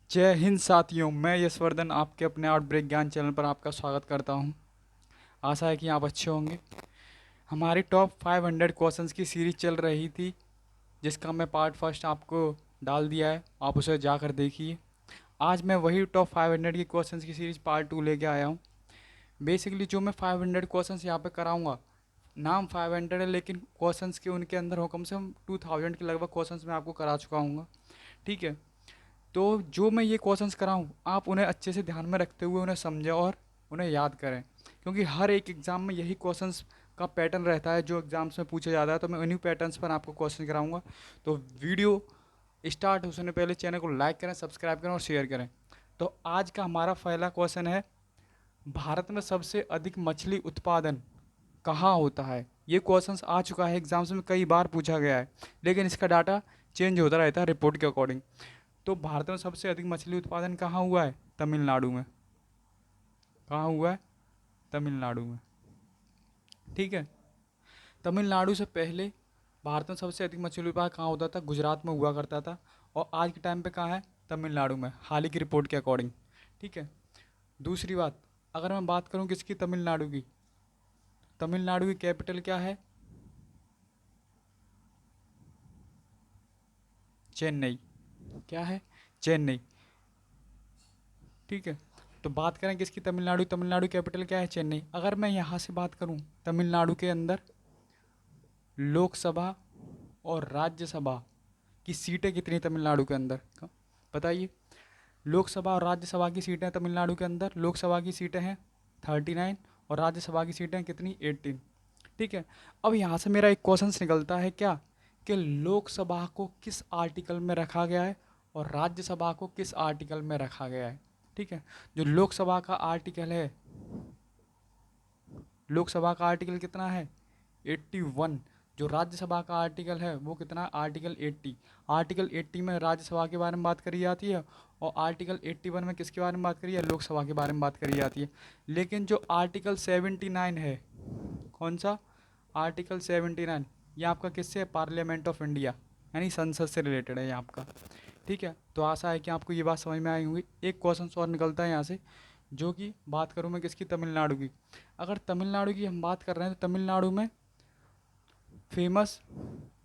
जय हिंद साथियों, मैं यशवर्धन आपके अपने आउटब्रेक ज्ञान चैनल पर आपका स्वागत करता हूं। आशा है कि आप अच्छे होंगे। हमारी टॉप 500 क्वेश्चंस की सीरीज चल रही थी, जिसका मैं पार्ट फर्स्ट आपको डाल दिया है, आप उसे जाकर देखिए। आज मैं वही टॉप 500 की क्वेश्चंस की सीरीज पार्ट 2 लेके आया हूं। बेसिकली जो मैं 500 क्वेश्चंस यहाँ पे कराऊंगा, नाम 500 है लेकिन क्वेश्चंस के उनके अंदर हो कम से कम 2000 के लगभग क्वेश्चंस मैं आपको करा चुका हूँ। ठीक है, तो जो मैं ये क्वेश्चंस कराऊँ आप उन्हें अच्छे से ध्यान में रखते हुए उन्हें समझें और उन्हें याद करें, क्योंकि हर एक एग्ज़ाम में यही क्वेश्चंस का पैटर्न रहता है जो एग्ज़ाम्स में पूछा जाता है। तो मैं उन्हीं पैटर्न्स पर आपको क्वेश्चन कराऊंगा। तो वीडियो स्टार्ट होने से पहले चैनल को लाइक करें, सब्सक्राइब करें और शेयर करें। तो आज का हमारा पहला क्वेश्चन है, भारत में सबसे अधिक मछली उत्पादन कहाँ होता है। ये क्वेश्चंस आ चुका है एग्जाम्स में, कई बार पूछा गया है, लेकिन इसका डाटा चेंज होता रहता है रिपोर्ट के अकॉर्डिंग। तो भारत में सबसे अधिक मछली उत्पादन कहाँ हुआ है? तमिलनाडु में। कहाँ हुआ है? तमिलनाडु में। ठीक है, तमिलनाडु से पहले भारत में सबसे अधिक मछली उत्पादन कहाँ होता था? गुजरात में हुआ करता था। और आज के टाइम पे कहाँ है? तमिलनाडु में, हाल ही की रिपोर्ट के अकॉर्डिंग। ठीक है, दूसरी बात, अगर मैं बात करूँ किसकी? तमिलनाडु की। तमिलनाडु की कैपिटल क्या है? चेन्नई। क्या है? चेन्नई। ठीक है, तो बात करें किसकी? तमिलनाडु। तमिलनाडु कैपिटल क्या है? चेन्नई। अगर मैं यहाँ से बात करूँ, तमिलनाडु के अंदर लोकसभा और राज्यसभा की सीटें कितनी तमिलनाडु के अंदर? बताइए। लोकसभा और राज्यसभा की सीटें तमिलनाडु के अंदर, लोकसभा की सीटें हैं 39 और राज्यसभा की सीटें कितनी? 18। ठीक है, अब यहाँ से मेरा एक क्वेश्चन निकलता है क्या, कि लोकसभा को किस आर्टिकल में रखा गया है और राज्यसभा को किस आर्टिकल में रखा गया है। ठीक है, जो लोकसभा का आर्टिकल है, लोकसभा का आर्टिकल कितना है? 81। जो राज्यसभा का आर्टिकल है वो कितना? आर्टिकल 80। आर्टिकल 80 में राज्यसभा के बारे में बात करी जाती है और आर्टिकल 81 में किसके बारे में बात करी है? लोकसभा के बारे में बात करी जाती है। लेकिन जो आर्टिकल 79 है, कौन सा? आर्टिकल 79, ये आपका किससे है? पार्लियामेंट ऑफ इंडिया, यानी संसद से रिलेटेड है ये आपका। ठीक है, तो आशा है कि आपको ये बात समझ में आई होगी। एक क्वेश्चन और निकलता है यहाँ से, जो कि बात करूँ मैं किसकी? तमिलनाडु की। अगर तमिलनाडु की हम बात कर रहे हैं तो तमिलनाडु में फेमस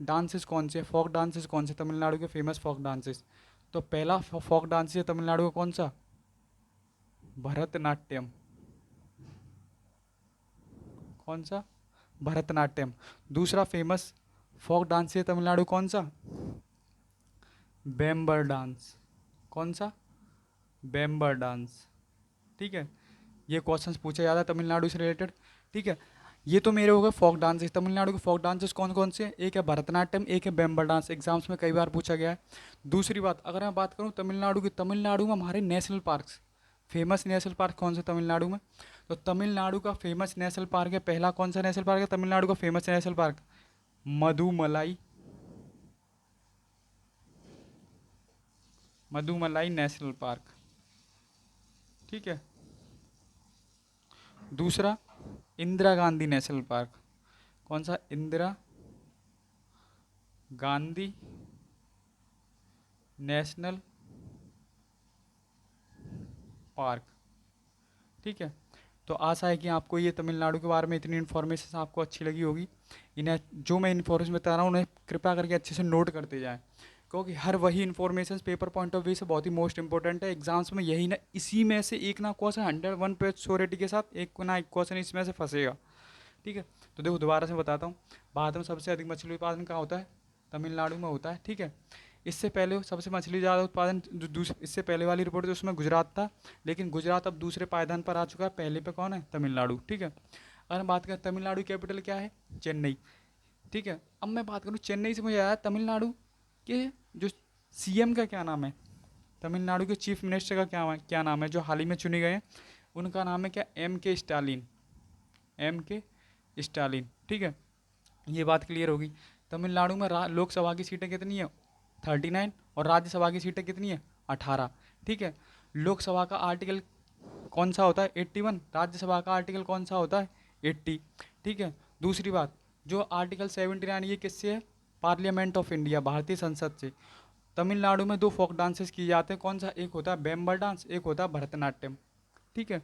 डांसेस कौन से? फोक डांसेस कौन से तमिलनाडु के फेमस फोक डांसेस? तो पहला फोक डांस है तमिलनाडु का कौन सा? भरतनाट्यम। कौन सा? भरतनाट्यम। दूसरा फेमस फोक डांस है तमिलनाडु कौन सा? बेम्बर डांस। कौन सा? बेम्बर डांस। ठीक है, ये क्वेश्चंस पूछा जाता है तमिलनाडु से रिलेटेड। ठीक है, ये तो मेरे हो गए फोक डांसेस। तमिलनाडु के फोक डांसेस कौन कौन से हैं? एक है भरतनाट्यम, एक है बेम्बर डांस। एग्जाम्स में कई बार पूछा गया है। दूसरी बात, अगर मैं बात करूँ तमिलनाडु की, तमिलनाडु में हमारे national parks, famous national park कौन से तमिलनाडु में? तो तमिलनाडु का फेमस नेशनल पार्क है, पहला कौन सा नेशनल पार्क है तमिलनाडु का famous national park? Mudumalai. Mudumalai national park. ठीक है, दूसरा इंदिरा गांधी नेशनल पार्क। कौन सा? Indira Gandhi national park. ठीक है, तो आशा है कि आपको ये तमिलनाडु के बारे में इतनी इन्फॉर्मेशन आपको अच्छी लगी होगी। इन्हें जो मैं इन्फॉर्मेशन बता रहा हूँ उन्हें कृपया करके अच्छे से नोट करते जाएं, क्योंकि हर वही information paper point of view से बहुत ही मोस्ट इंपॉर्टेंट है। एग्जाम्स में यही ना, इसी में से एक ना क्वेश्चन 101 श्योरिटी के साथ एक ना एक क्वेश्चन इसमें से फंसेगा। ठीक है, तो देखो दोबारा से बताता हूँ। भारत में सबसे अधिक मछली उत्पादन कहाँ होता है? तमिलनाडु में होता है। ठीक है, इससे पहले सबसे मछली ज़्यादा उत्पादन इससे पहले वाली रिपोर्ट थी उसमें गुजरात था, लेकिन गुजरात अब दूसरे पायदान पर आ चुका है। पहले पे कौन है? तमिलनाडु। ठीक है, अगर हम बात करें तमिलनाडु कैपिटल क्या है? चेन्नई। ठीक है, अब मैं बात करूँ चेन्नई से, मुझे आया तमिलनाडु के जो सीएम का क्या नाम है? तमिलनाडु के चीफ मिनिस्टर का क्या नाम है जो हाल ही में चुने गए हैं? उनका नाम है क्या? M K Stalin. M K Stalin. ठीक है, ये बात क्लियर होगी। तमिलनाडु में लोकसभा की सीटें कितनी है? 39 और राज्यसभा की सीटें कितनी है? 18। ठीक है, लोकसभा का आर्टिकल कौन सा होता है? 81। राज्यसभा का आर्टिकल कौन सा होता है? 80। ठीक है, दूसरी बात, जो आर्टिकल 79 ये किससे है? पार्लियामेंट ऑफ इंडिया, भारतीय संसद से। तमिलनाडु में दो फोक डांसेस किए जाते हैं, कौन सा? एक होता है बेम्बल डांस, एक होता है भरतनाट्यम। ठीक है।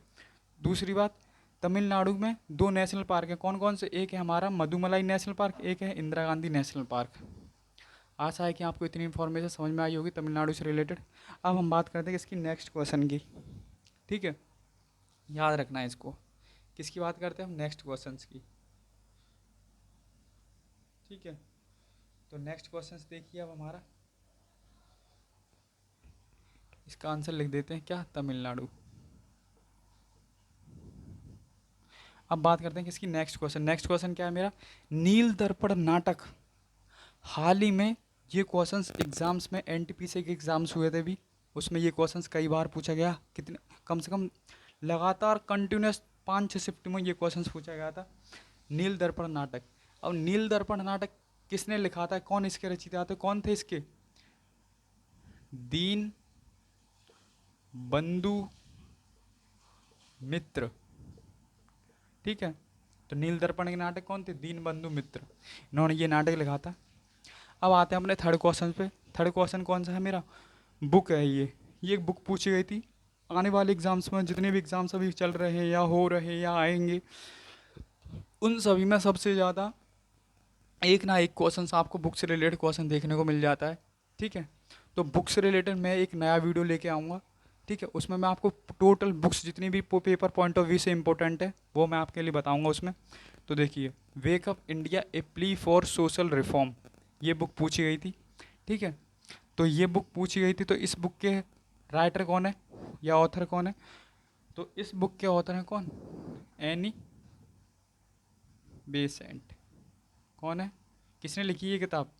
दूसरी बात, तमिलनाडु में दो नेशनल पार्क है, कौन कौन से? एक है हमारा मधुमलाई नेशनल पार्क, एक है इंदिरा गांधी नेशनल पार्क। आशा है कि आपको इतनी इन्फॉर्मेशन समझ में आई होगी तमिलनाडु से रिलेटेड। अब हम बात करते हैं इसकी नेक्स्ट क्वेश्चन की। ठीक है, याद रखना है इसको। किसकी बात करते हैं हम? नेक्स्ट क्वेश्चन की। ठीक है, तो नेक्स्ट क्वेश्चन देखिए अब हमारा, इसका आंसर लिख देते हैं क्या? तमिलनाडु। अब बात करते हैं किसकी? Next question. नेक्स्ट क्वेश्चन क्या है मेरा? नील दर्पण नाटक। हाल ही में ये क्वेश्चंस एग्जाम्स में, एनटीपीसी के एग्जाम्स हुए थे भी, उसमें ये क्वेश्चंस कई बार पूछा गया। कितने, कम से कम लगातार कंटिन्यूस 5-6 शिफ्ट में ये क्वेश्चंस पूछा गया था। नील दर्पण नाटक। अब नील दर्पण नाटक किसने लिखा था? कौन इसके रचयिता थे? कौन थे इसके? दीन बंधु मित्र। ठीक है, तो नील दर्पण के नाटक कौन थे? दीन बंधु मित्र, इन्होंने ये नाटक लिखा था। अब आते हैं अपने थर्ड क्वेश्चन पे। थर्ड क्वेश्चन कौन सा है मेरा? बुक है ये एक बुक पूछी गई थी आने वाले एग्जाम्स में, जितने भी एग्जाम्स अभी चल रहे हैं या हो रहे हैं या आएंगे, उन सभी में सबसे ज़्यादा एक ना एक क्वेश्चन आपको बुक से रिलेटेड क्वेश्चन देखने को मिल जाता है। ठीक है, तो बुक से रिलेटेड मैं एक नया वीडियो लेके आऊँगा। ठीक है, उसमें मैं आपको टोटल बुक्स जितनी भी पेपर पॉइंट ऑफ व्यू से इंपॉर्टेंट है वो मैं आपके लिए बताऊँगा उसमें। तो देखिए, wake up India A plea for social reform, ये बुक पूछी गई थी। ठीक है, तो ये बुक पूछी गई थी, तो इस बुक के राइटर कौन है या ऑथर कौन है? तो इस बुक के ऑथर हैं कौन? Annie Besant. कौन है? किसने लिखी ये किताब?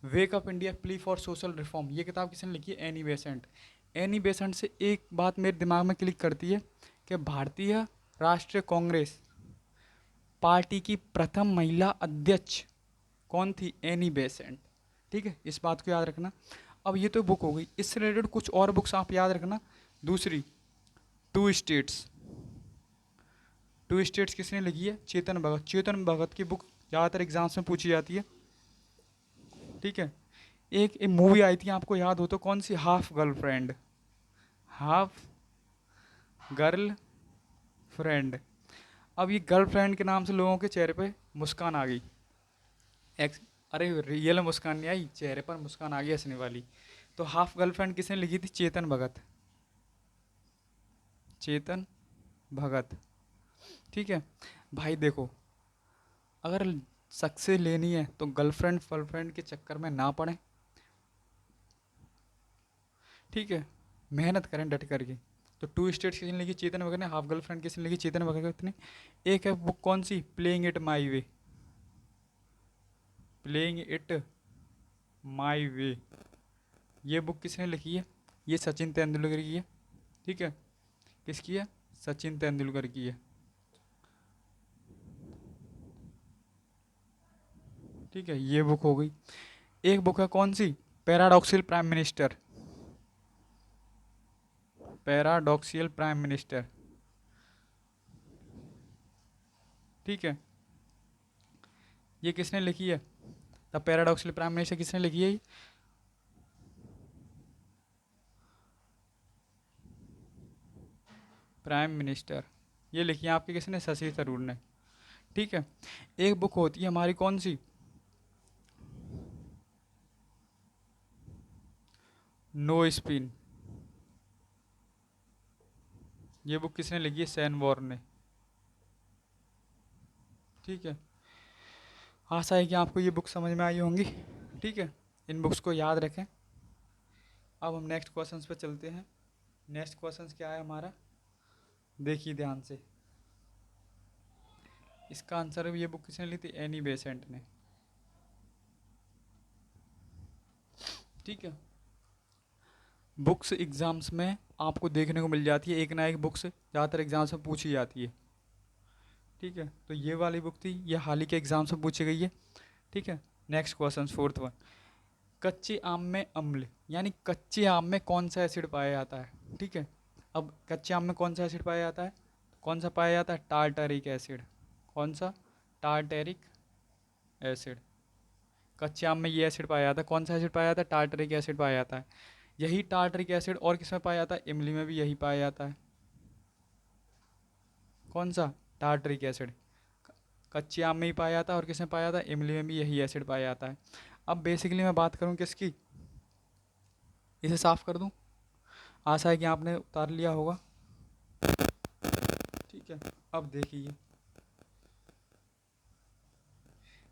Wake up India plea for social reform, ये किताब किसने लिखी है? Annie Besant. एनी बेसेंट से एक बात मेरे दिमाग में क्लिक करती है कि भारतीय राष्ट्रीय कांग्रेस पार्टी की प्रथम महिला अध्यक्ष कौन थी? Annie Besant. ठीक है, इस बात को याद रखना। अब ये तो बुक हो गई, इससे रिलेटेड कुछ और बुक्स आप याद रखना। दूसरी, टू स्टेट्स। टू स्टेट्स किसने लिखी है? चेतन भगत। चेतन भगत की बुक ज़्यादातर एग्जाम्स में पूछी जाती है। ठीक है, एक मूवी आई थी आपको याद हो तो, कौन सी? Half girlfriend. Half girl friend. अब ये गर्लफ्रेंड के नाम से लोगों के चेहरे पे मुस्कान आ गई। एक्स, अरे रियल मुस्कान नहीं आई, चेहरे पर मुस्कान आ गई हंसने वाली। तो हाफ गर्लफ्रेंड किसने लिखी थी? चेतन भगत। चेतन भगत। ठीक है भाई, देखो, अगर सक्सेस लेनी है तो गर्लफ्रेंड वर्लफ्रेंड के चक्कर में ना पड़े। ठीक है, मेहनत करें डट करके। तो टू स्टेट्स किसने लिखी? चेतन भगत ने। हाफ गर्लफ्रेंड किसने लिखी? चेतन भगत ने। एक है बुक कौन सी? Playing it my way. Playing it my way, ये बुक किसने लिखी है? ये सचिन तेंदुलकर की है। ठीक है, किसकी है? सचिन तेंदुलकर की है। ठीक है, ये बुक हो गई। एक बुक है कौन सी? Paradoxical prime minister. Paradoxical prime minister. ठीक है, ये किसने लिखी है? द पैराडॉक्सियल प्राइम मिनिस्टर किसने लिखी है? प्राइम मिनिस्टर, ये लिखी है आपके किसने? शशि थरूर ने। ठीक है, एक बुक होती है हमारी कौन सी? नो स्पिन, ये बुक किसने लिखी है? सैन वॉर ने। ठीक है, आशा है कि आपको ये बुक समझ में आई होंगी। ठीक है, इन बुक्स को याद रखें। अब हम नेक्स्ट क्वेश्चंस पे चलते हैं। नेक्स्ट क्वेश्चंस क्या है हमारा? देखिए ध्यान से, इसका आंसर ये बुक किसने ली थी? एनी बेसेंट ने। ठीक है, बुक्स एग्जाम्स में आपको देखने को मिल जाती है, एक ना एक बुक्स ज़्यादातर एग्जाम्स में पूछी जाती है। ठीक है, तो ये वाली बुक थी, ये हाल ही के एग्जाम्स में पूछी गई है। ठीक है, नेक्स्ट क्वेश्चन फोर्थ वन। कच्चे आम में अम्ल, यानी कच्चे आम में कौन सा एसिड पाया जाता है? ठीक है, अब कच्चे आम में कौन सा एसिड पाया जाता है? कौन सा पाया जाता है? Tartaric acid. कौन सा? Tartaric acid. कच्चे आम में ये एसिड पाया जाता है। कौन सा एसिड पाया जाता है? टार्टरिक एसिड पाया जाता है। यही टार्टरिक एसिड और किस में पाया जाता है? इमली में भी यही पाया जाता है। कौन सा? टार्टरिक एसिड कच्चे आम में ही पाया जाता है और किस में पाया जाता है? इमली में भी यही एसिड पाया जाता है। अब बेसिकली मैं बात करूँ किसकी, इसे साफ कर दूँ। आशा है कि आपने उतार लिया होगा। ठीक है, अब देखिए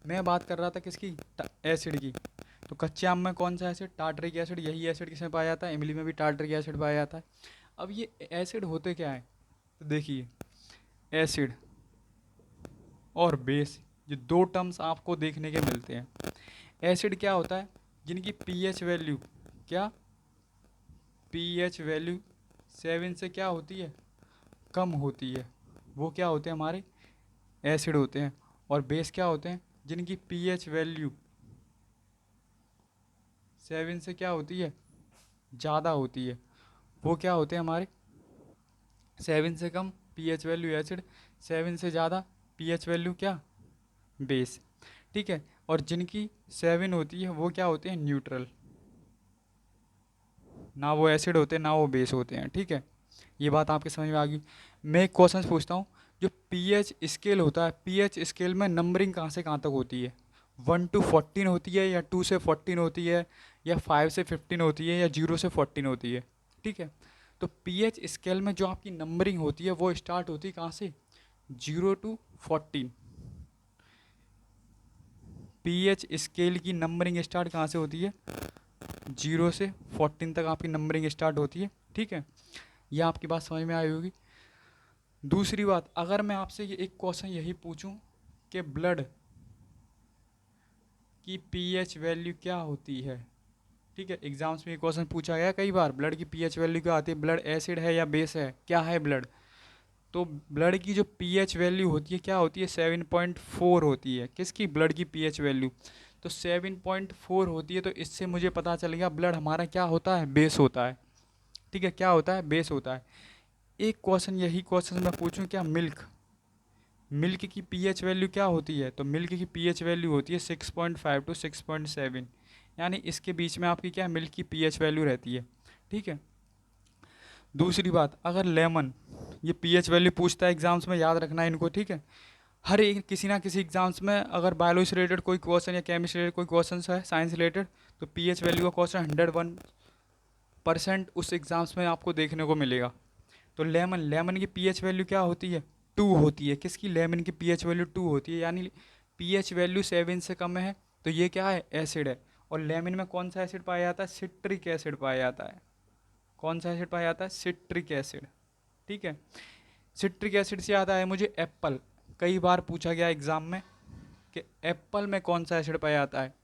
मैं बात कर रहा था किसकी? एसिड की। तो कच्चे आम में कौन सा एसिड? Tartaric acid. यही एसिड किसमें पाया जाता है? इमली में भी टार्टरिक एसिड पाया जाता है। अब ये एसिड होते क्या है? तो देखिए एसिड और बेस, ये दो टर्म्स आपको देखने के मिलते हैं। एसिड क्या होता है? जिनकी पीएच वैल्यू, क्या पीएच वैल्यू 7 से क्या होती है? कम होती है, वो क्या होते हैं? हमारे एसिड होते हैं। और बेस क्या होते हैं? जिनकी पीएच वैल्यू 7 से क्या होती है? ज़्यादा होती है, वो क्या होते हैं? हमारे 7 से कम पीएच वैल्यू एसिड, 7 से ज़्यादा पीएच वैल्यू क्या? बेस। ठीक है, और जिनकी 7 होती है वो क्या होते हैं? न्यूट्रल। ना वो एसिड होते हैं ना वो बेस होते हैं। ठीक है, ये बात आपके समझ में आ गई। मैं एक क्वेश्चन पूछता हूँ। जो पीएच स्केल होता है, पीएच स्केल में नंबरिंग कहाँ से कहाँ तक होती है? 1 to 14 होती है, या 2 से 14 होती है, या 5 से 15 होती है, या 0 से 14 होती है? ठीक है, तो पीएच स्केल में जो आपकी नंबरिंग होती है वो स्टार्ट होती है कहाँ से? 0 to 14। पीएच स्केल की नंबरिंग स्टार्ट कहाँ से होती है? 0 से 14 तक आपकी नंबरिंग स्टार्ट होती है। ठीक है, यह आपकी बात समझ में आई होगी। दूसरी बात, अगर मैं आपसे ये एक क्वेश्चन यही पूछूं कि ब्लड की पीएच वैल्यू क्या होती है? ठीक है, एग्जाम्स में ये क्वेश्चन पूछा गया कई बार, ब्लड की पीएच वैल्यू क्या आती है? ब्लड एसिड है या बेस है? क्या है ब्लड? तो ब्लड की जो पीएच वैल्यू होती है क्या होती है? 7.4 होती है। किसकी? ब्लड की पीएच वैल्यू। तो 7.4 होती है, तो इससे मुझे पता चल गया ब्लड हमारा क्या होता है? बेस होता है। ठीक है, क्या होता है? बेस होता है। एक क्वेश्चन, यही क्वेश्चन मैं पूछूं, क्या मिल्क, मिल्क की पीएच वैल्यू क्या होती है? तो मिल्क की पीएच वैल्यू होती है 6.5 to 6.7, यानी इसके बीच में आपकी क्या मिल्क की पीएच वैल्यू रहती है। ठीक है, दूसरी बात, अगर लेमन, ये पीएच वैल्यू पूछता है एग्जाम्स में, याद रखना है इनको। ठीक है, हर एक किसी ना किसी एग्जाम्स में अगर बायोलॉजी से रिलेटेड कोई क्वेश्चन या केमिस्ट्री रिलेटेड कोई क्वेश्चन है, साइंस रिलेटेड, तो पीएच वैल्यू का क्वेश्चन 101% उस एग्जाम्स में आपको देखने को मिलेगा। तो लेमन, लेमन की पीएच वैल्यू क्या होती है? 2 होती है। किसकी? लेमन की पीएच वैल्यू 2 होती है, यानी पीएच वैल्यू 7 से कम है तो ये क्या है? एसिड है। और लेमन में कौन सा एसिड पाया जाता है? सिट्रिक एसिड पाया जाता है। कौन सा एसिड पाया जाता है? Citric acid. ठीक है, सिट्रिक एसिड से याद आया मुझे एप्पल। कई बार पूछा गया एग्जाम में कि एप्पल में कौन सा एसिड पाया जाता है।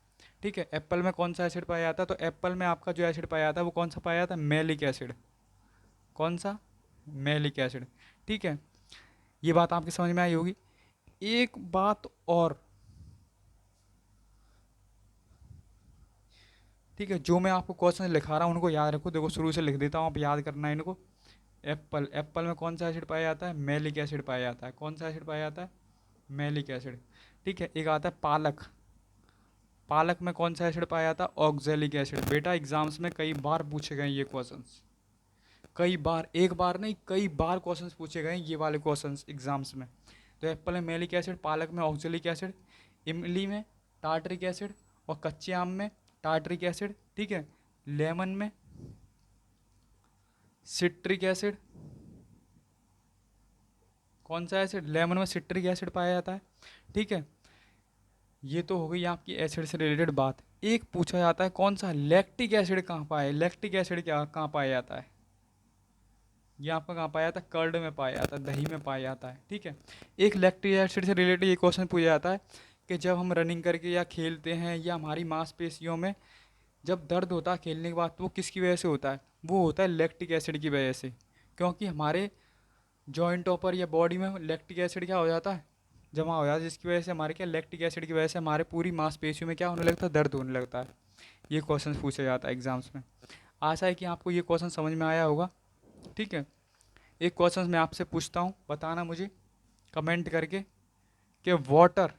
ठीक है, एप्पल में कौन सा एसिड पाया जाता है? तो एप्पल में आपका जो एसिड पाया जाता है वो कौन सा पाया जाता है? Malic acid. कौन सा? Malic acid. ठीक है, ये बात आपकी समझ में आई होगी। एक बात और, ठीक है, जो मैं आपको क्वेश्चन लिखा रहा हूँ उनको याद रखो। देखो शुरू से लिख देता हूँ, आप याद करना है इनको। एप्पल, एप्पल में कौन सा एसिड पाया जाता है? मैलिक एसिड पाया जाता है। कौन सा एसिड पाया जाता है? Malic acid. ठीक है, एक आता है पालक, पालक में कौन सा एसिड पाया जाता है? Oxalic acid. बेटा एग्जाम्स में कई बार पूछे गए ये क्वेश्चंस, कई बार, एक बार नहीं कई बार क्वेश्चंस पूछे गए ये वाले क्वेश्चंस एग्जाम्स में। तो एप्पल में मैलिक एसिड, पालक में ऑक्जेलिक एसिड, इमली में टार्टरिक एसिड, और कच्चे आम में टार्टरिक एसिड। ठीक है, लेमन में सिट्रिक एसिड। कौन सा एसिड? लेमन में सिट्रिक एसिड पाया जाता है। ठीक है, ये तो हो गई आपकी एसिड से रिलेटेड बात। एक पूछा जाता है कौन सा? लैक्टिक एसिड कहाँ पाया? लैक्टिक एसिड क्या कहाँ पाया जाता है? ये आपका कहाँ पाया जाता है? कर्ड में पाया जाता है, दही में पाया जाता है। ठीक है, एक लैक्टिक एसिड से रिलेटेड ये क्वेश्चन पूछा जाता है कि जब हम रनिंग करके या खेलते हैं या हमारी मांसपेशियों में जब दर्द होता है खेलने के बाद, तो वो किसकी वजह से होता है? वो होता है लैक्टिक एसिड की वजह से। क्योंकि हमारे जॉइंटों पर या बॉडी में लैक्टिक एसिड क्या हो जाता है? जमा हो जाता है, जिसकी वजह से हमारे क्या, लैक्टिक एसिड की वजह से हमारे पूरी मांसपेशियों में क्या होने लगता है? दर्द होने लगता है। ये क्वेश्चन पूछा जाता है एग्जाम्स में। आशा है कि आपको ये क्वेश्चन समझ में आया होगा। ठीक है, एक क्वेश्चन मैं आपसे पूछता हूँ, बताना मुझे कमेंट करके कि वाटर,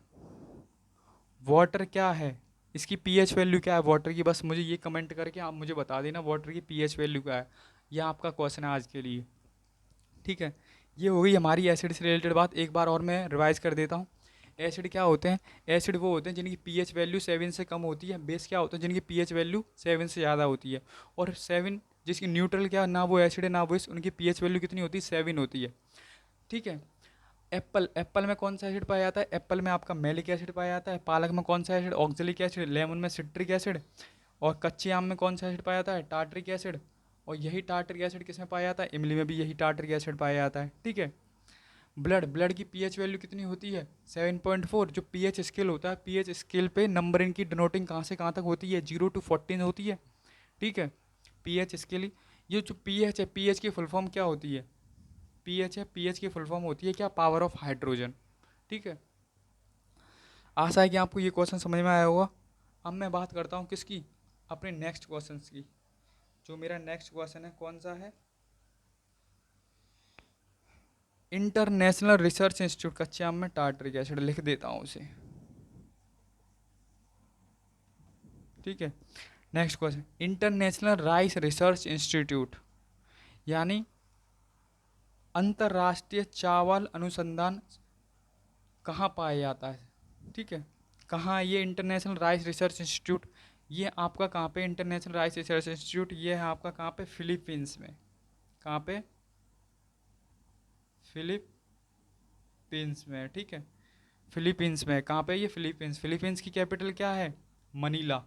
वाटर क्या है इसकी पीएच वैल्यू क्या है वाटर की, बस मुझे ये कमेंट करके आप मुझे बता देना वाटर की पीएच वैल्यू क्या है। यह आपका क्वेश्चन है आज के लिए। ठीक है, ये हो गई हमारी एसिड से रिलेटेड बात। एक बार और मैं रिवाइज कर देता हूँ। एसिड क्या होते हैं? एसिड वो होते हैं जिनकी पीएच वैल्यू 7 से कम होती है। बेस क्या होते हैं? जिनकी पीएच वैल्यू 7 से ज़्यादा होती है। और 7 जिसकी न्यूट्रल क्या, ना वो एसिड है ना बेस, उनकी पीएच वैल्यू कितनी होती है? 7 होती है। ठीक है। एप्पल, एप्पल में कौन सा एसिड पाया जाता है? एप्पल में आपका मैलिक एसिड पाया जाता है। पालक में कौन सा एसिड? Oxalic acid. लेमन में सिट्रिक एसिड। और कच्चे आम में कौन सा एसिड पाया जाता है? Tartaric acid. और यही टार्टरिक एसिड किस में पाया जाता है? इमली में भी यही टार्टरिक एसिड पाया जाता है। ठीक है। ब्लड, ब्लड की पीएच वैल्यू कितनी होती है? 7.4। जो पीएच स्केल होता है, पीएच स्केल पे नंबर इनकी डिनोटिंग कहाँ से कहाँ तक होती है? 0 to 14 होती है। ठीक है। पीएच स्केल, ये जो पीएच है, पीएच की फुल फॉर्म क्या होती है? पीएच है, पीएच की फुल फॉर्म होती है क्या? Power of hydrogen. ठीक है। आशा है कि आपको ये क्वेश्चन समझ में आया होगा। अब मैं बात करता हूँ किसकी? अपने नेक्स्ट क्वेश्चन की। जो मेरा नेक्स्ट क्वेश्चन है कौन सा है? इंटरनेशनल रिसर्च इंस्टीट्यूट, कच्चे आम में टार्टरिक एसिड, लिख देता हूँ उसे। ठीक है। Next question, international rice research institute यानी अंतर्राष्ट्रीय चावल अनुसंधान कहाँ पाया जाता है? ठीक है। कहाँ ये इंटरनेशनल राइस रिसर्च इंस्टीट्यूट? ये आपका कहाँ पे इंटरनेशनल राइस रिसर्च इंस्टीट्यूट? ये है आपका कहाँ पे? फिलीपींस में। कहाँ पे? फिलीपींस में। ठीक है। फिलीपींस में। कहाँ पे? ये फिलीपींस। फिलीपींस की कैपिटल क्या है? मनीला।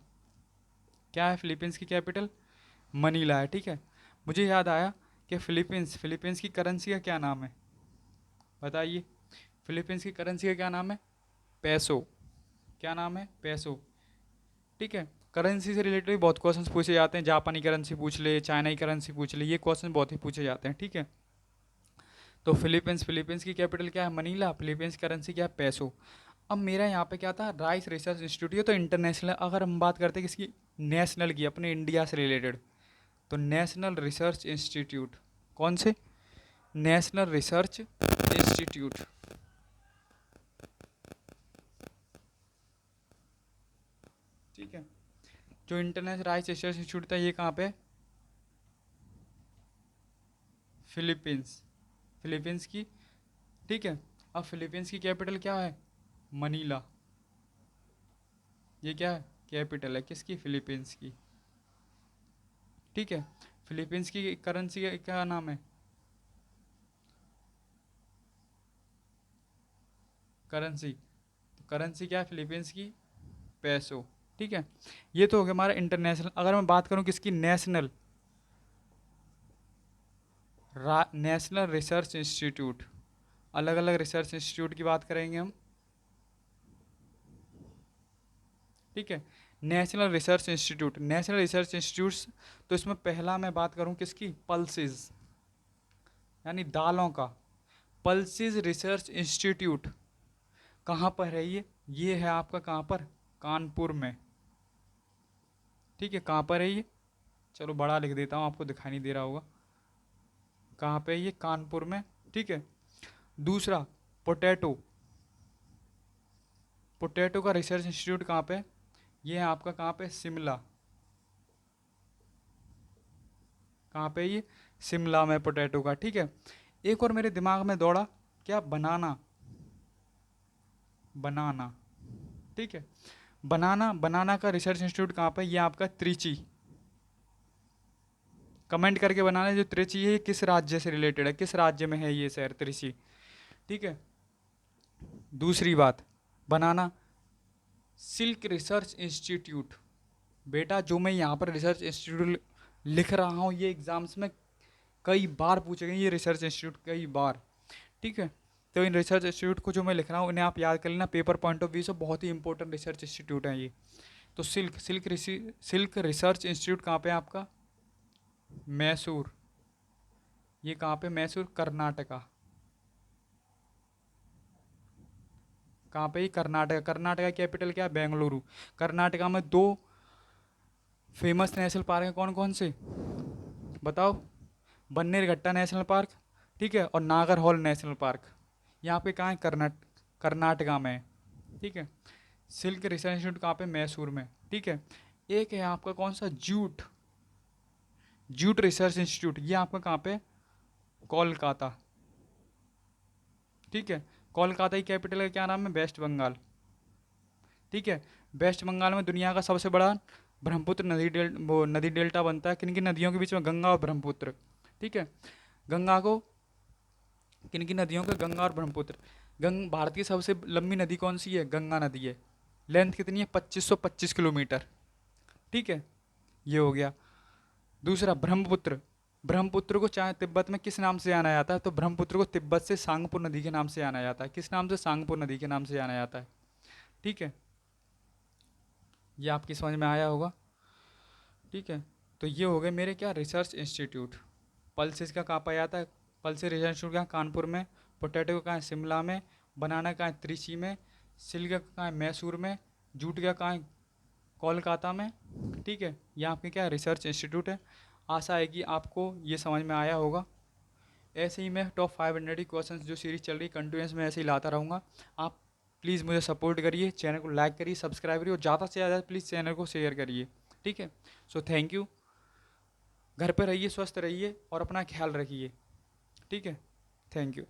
क्या है फिलीपींस की कैपिटल? मनीला है। ठीक है। मुझे याद आया कि फिलीपींस, फिलीपींस की करेंसी का क्या नाम है? बताइए। फिलीपींस की करेंसी का क्या नाम है? पैसो। क्या नाम है? पैसो। ठीक है। करेंसी से रिलेटेड भी बहुत क्वेश्चंस पूछे जाते हैं। जापानी करेंसी पूछ ले, चाइना की करेंसी पूछ ले, ये क्वेश्चन बहुत ही पूछे जाते हैं। ठीक है। तो फिलीपींस, फिलीपींस की कैपिटल क्या है? मनीला। फिलीपींस की करेंसी क्या है? पैसो। अब मेरा यहाँ पे क्या था? Rice research institute. ये तो इंटरनेशनल। अगर हम बात करते हैं किसकी? नेशनल की, अपने इंडिया से रिलेटेड, तो नेशनल रिसर्च इंस्टीट्यूट। कौन से? National research institute. ठीक है। जो इंटरनेशनल राइस रिसर्च इंस्टीट्यूट था, ये कहाँ पे? फिलीपींस। फिलीपींस की। ठीक है। अब फिलीपींस की कैपिटल क्या है? मनीला। ये क्या है? कैपिटल है किसकी? फिलीपींस की। ठीक है। फिलीपींस की करेंसी का क्या नाम है? करेंसी, तो करेंसी क्या है फिलीपींस की? पैसो। ठीक है। ये तो हो गया हमारा इंटरनेशनल। अगर मैं बात करूं किसकी? National, national research institute. अलग अलग रिसर्च इंस्टीट्यूट की बात करेंगे हम। ठीक है। National research institute, national research institutes. तो इसमें पहला मैं बात करूं किसकी? पल्सेस, यानी दालों का। पल्सेस रिसर्च इंस्टीट्यूट कहाँ पर है ये है आपका कहाँ पर? कानपुर में। ठीक है। कहाँ पर है ये? चलो बड़ा लिख देता हूँ, आपको दिखाई नहीं दे रहा होगा। कहाँ पे है ये? कानपुर में। ठीक है। दूसरा, पोटैटो, पोटैटो का रिसर्च इंस्टीट्यूट कहाँ पे? ये है आपका कहाँ पे? शिमला। कहाँ पे ये? शिमला में पोटैटो का। ठीक है। एक और मेरे दिमाग में दौड़ा, क्या? बनाना, बनाना। ठीक है। बनाना, बनाना का रिसर्च इंस्टीट्यूट कहाँ पे? ये आपका त्रिची। कमेंट करके बनाना जो त्रिची है किस राज्य से रिलेटेड है, किस राज्य में है ये शहर त्रिची। ठीक है। दूसरी बात, बनाना सिल्क रिसर्च इंस्टीट्यूट। बेटा जो मैं यहाँ पर रिसर्च इंस्टीट्यूट लिख रहा हूँ, ये एग्जाम्स में कई बार पूछे गए ये रिसर्च इंस्टीट्यूट, कई बार। ठीक है। तो इन रिसर्च इंस्टीट्यूट को जो मैं लिख रहा हूँ इन्हें आप याद कर लेना, पेपर पॉइंट ऑफ व्यू से बहुत ही इंपॉर्टेंट रिसर्च इंस्टीट्यूट है ये। तो सिल्क रिसर्च इंस्टीट्यूट कहाँ पे है आपका? मैसूर। ये कहाँ पे? मैसूर, कर्नाटका। कहाँ पे? कर्नाटका। कर्नाटका कैपिटल क्या है? बेंगलुरु। कर्नाटका में दो फेमस नेशनल पार्क हैं, कौन कौन से बताओ? बन्नेरघट्टा नेशनल पार्क, ठीक है, और नागरहोल नेशनल पार्क। यहाँ पे कहाँ है? कर्नाटका में है। ठीक है। सिल्क रिसर्च इंस्टीट्यूट कहाँ पे, मैसूर में। ठीक है, एक है आपका कौन सा, जूट, जूट रिसर्च इंस्टीट्यूट, ये आपका कहाँ पे, कोलकाता। ठीक है, कोलकाता की कैपिटल का क्या नाम है, वेस्ट बंगाल। ठीक है, वेस्ट बंगाल में दुनिया का सबसे बड़ा ब्रह्मपुत्र नदी डेल्टा बनता है। किन किन नदियों के बीच में, गंगा और ब्रह्मपुत्र। ठीक है, गंगा को, किन किन नदियों के, गंगा और ब्रह्मपुत्र। भारत की सबसे लंबी नदी कौन सी है, गंगा नदी है। लेंथ कितनी है, 2525 किलोमीटर। ठीक है, ये हो गया। दूसरा ब्रह्मपुत्र, ब्रह्मपुत्र को चाहे तिब्बत में किस नाम से जाना जाता है, तो ब्रह्मपुत्र को तिब्बत से सांगपुर नदी के नाम से जाना जाता है। किस नाम से, सांगपुर नदी के नाम से जाना जाता है। ठीक है, ये आपकी समझ में आया होगा। ठीक है, तो ये हो गए मेरे क्या, रिसर्च इंस्टीट्यूट। पल्सिस का कहाँ पाया जाता है, पल्सिस रिसर्च इंस्टीट्यूट कहाँ, कानपुर में। पोटैटो का कहाँ है, शिमला में। बनाना कहाँ है, त्रिची में। सिल्क का कहाँ है, मैसूर में। जूट का कहाँ है, कोलकाता में। ठीक है, ये आपके क्या, रिसर्च इंस्टीट्यूट है। आशा है कि आपको ये समझ में आया होगा। ऐसे ही मैं टॉप 500 की क्वेश्चंस जो सीरीज चल रही है कंटिन्यूस में ऐसे ही लाता रहूँगा। आप प्लीज़ मुझे सपोर्ट करिए, चैनल को लाइक करिए, सब्सक्राइब करिए और ज़्यादा से ज़्यादा प्लीज़ चैनल को शेयर करिए। ठीक है, सो थैंक यू। घर पे रहिए, स्वस्थ रहिए और अपना ख्याल रखिए। ठीक है, थैंक यू।